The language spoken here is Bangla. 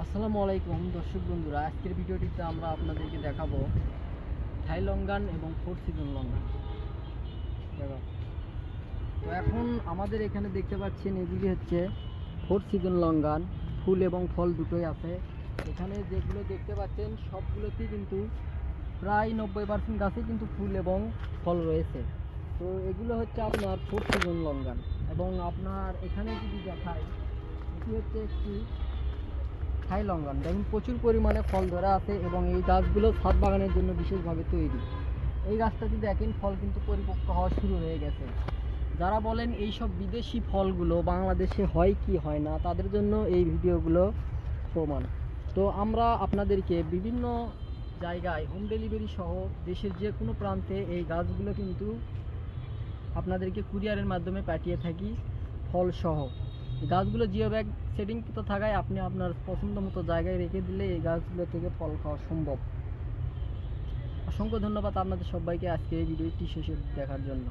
আসসালামু আলাইকুম দর্শক বন্ধুরা, আজকের ভিডিওটিতে আমরা আপনাদেরকে দেখাবো থাই লঙ্গান এবং ফোর সিজন লঙ্গান। দেখো, তো এখন আমাদের এখানে দেখতে পাচ্ছেন এদিকে হচ্ছে ফোর সিজন লঙ্গান, ফুল এবং ফল দুটোই আছে। এখানে যেগুলো দেখতে পাচ্ছেন সবগুলোতেই কিন্তু প্রায় 90% গাছে কিন্তু ফুল এবং ফল রয়েছে। তো এগুলো হচ্ছে আপনার ফোর সিজন লঙ্গান। এবং আপনার এখানে যদি দেখায়, এটি হচ্ছে একটি থাই লঙ্ঘন। দেখুন প্রচুর পরিমাণে ফল ধরা আছে এবং এই গাছগুলো ছাদ বাগানের জন্য বিশেষভাবে তৈরি। এই গাছটাতে দেখেন ফল কিন্তু পরিপক্ক হওয়া শুরু হয়ে গেছে। যারা বলেন এই সব বিদেশি ফলগুলো বাংলাদেশে হয় কি হয় না, তাদের জন্য এই ভিডিওগুলো প্রমাণ। তো আমরা আপনাদেরকে বিভিন্ন জায়গায় হোম ডেলিভারি সহ দেশের যে কোনো প্রান্তে এই গাছগুলো কিন্তু আপনাদেরকে কুরিয়ারের মাধ্যমে পাঠিয়ে থাকি ফল সহ। গাছগুলো জিও ব্যাগ সেটিংকৃত থাকায় আপনি আপনার পছন্দ মতো জায়গায় রেখে দিলে এই গাছগুলো থেকে ফল খাওয়া সম্ভব। অসংখ্য ধন্যবাদ আপনাদের সবাইকে আজকে এই ভিডিওটি শেষে দেখার জন্য।